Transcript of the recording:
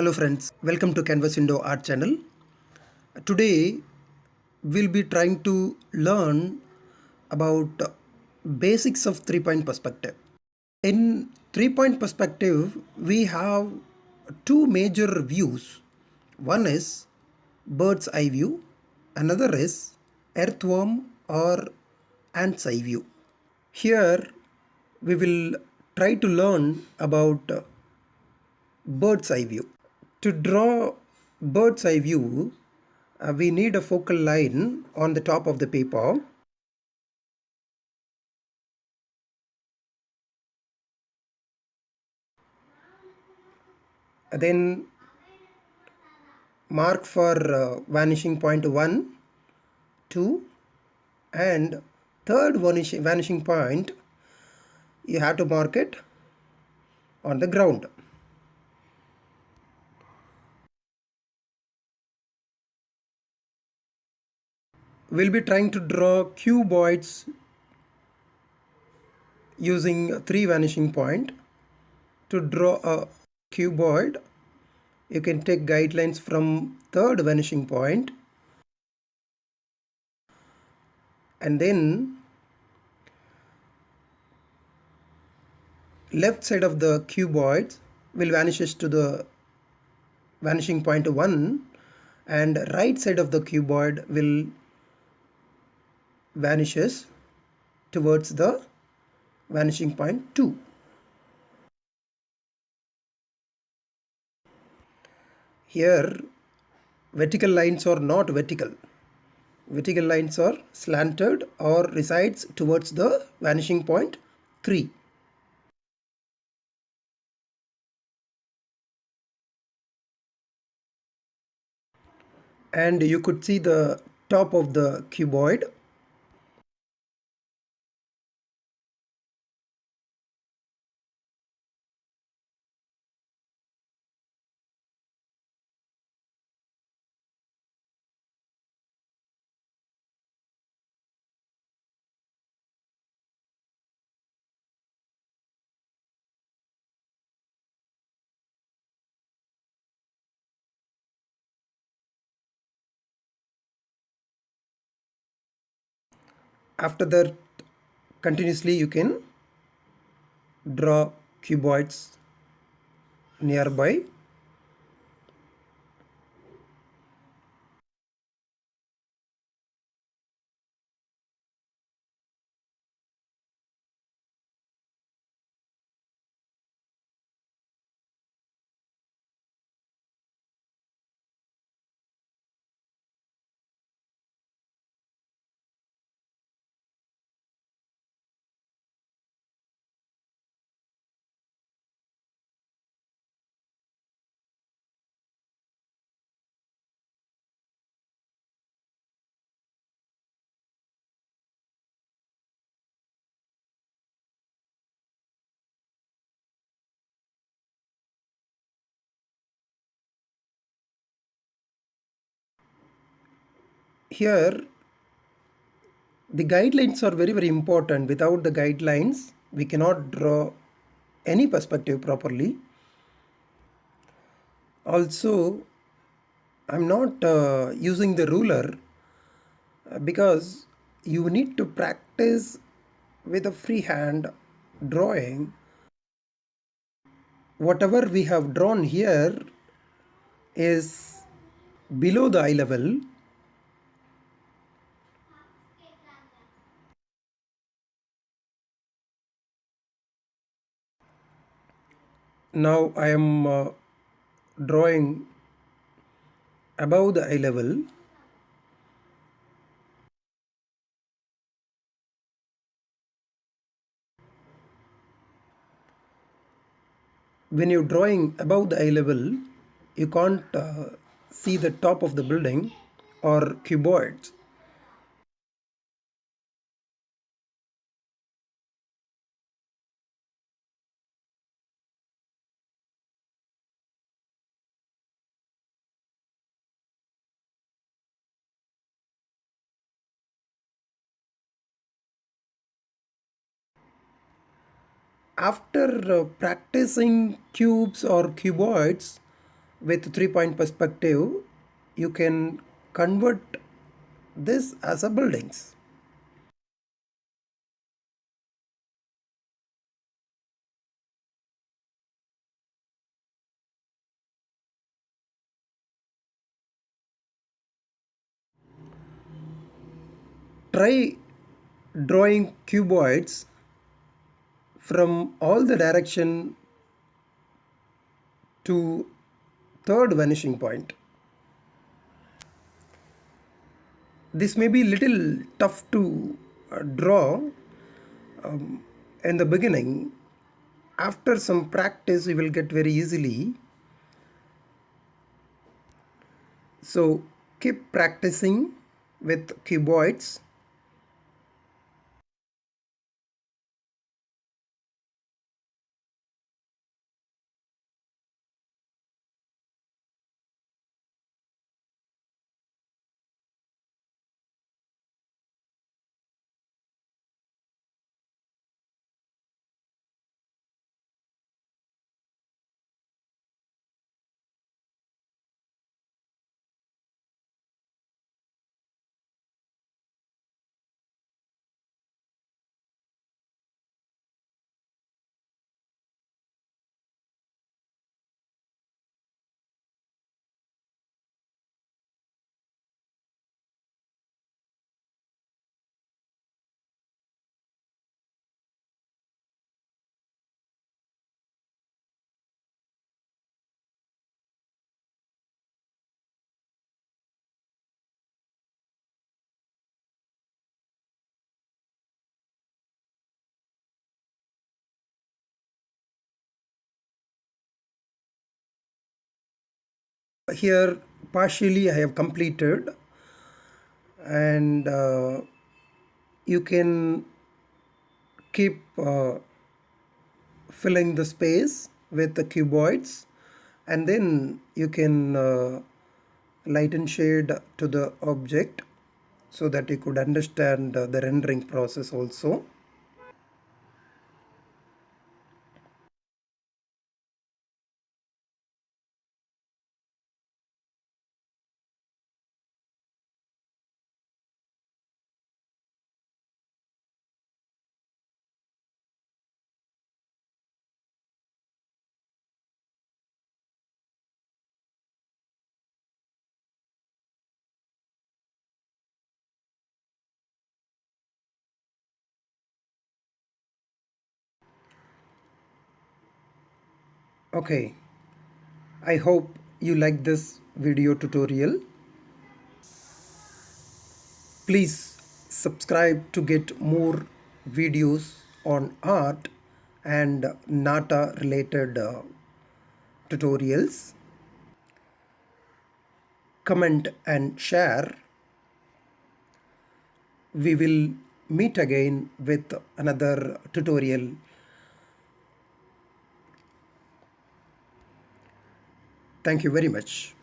Hello friends, welcome to Canvas Window Art channel. Today we'll be trying to learn about basics of three-point perspective. In three-point perspective, we have two major views. One is bird's eye view, another is earthworm or ant's eye view. Here we will try to learn about bird's eye view. To draw bird's eye view, we need a focal line on the top of the paper. Then mark for vanishing point 1, 2 and third vanishing point you have to mark it on the ground. We'll be trying to draw cuboids using 3 vanishing point. To draw a cuboid, you can take guidelines from third vanishing point and then left side of the cuboid will vanishes to the vanishing point 1 and right side of the cuboid will vanishes towards the vanishing point 2. Here vertical lines are not vertical. Vertical lines are slanted or resides towards the vanishing point 3. And you could see the top of the cuboid. After that, continuously you can draw cuboids nearby. Here the guidelines are very important. Without the guidelines we cannot draw any perspective properly. Also, I'm not using the ruler because you need to practice with a freehand drawing. Whatever we have drawn here is below the eye level. Now I am drawing above the eye level. When you're drawing above the eye level, you can't see the top of the building or cuboids. After practicing cubes or cuboids, with 3-point perspective, you can convert this as a buildings. Try drawing cuboids from all the direction to third vanishing point. This may be little tough to draw in the beginning. After some practice, you will get very easily. So keep practicing with cuboids. Here partially I have completed, and you can keep filling the space with the cuboids, and then you can light and shade to the object so that you could understand the rendering process also. Okay, I hope you like this video tutorial. Please subscribe to get more videos on art and NATA related tutorials. Comment and share. We will meet again with another tutorial. Thank you very much.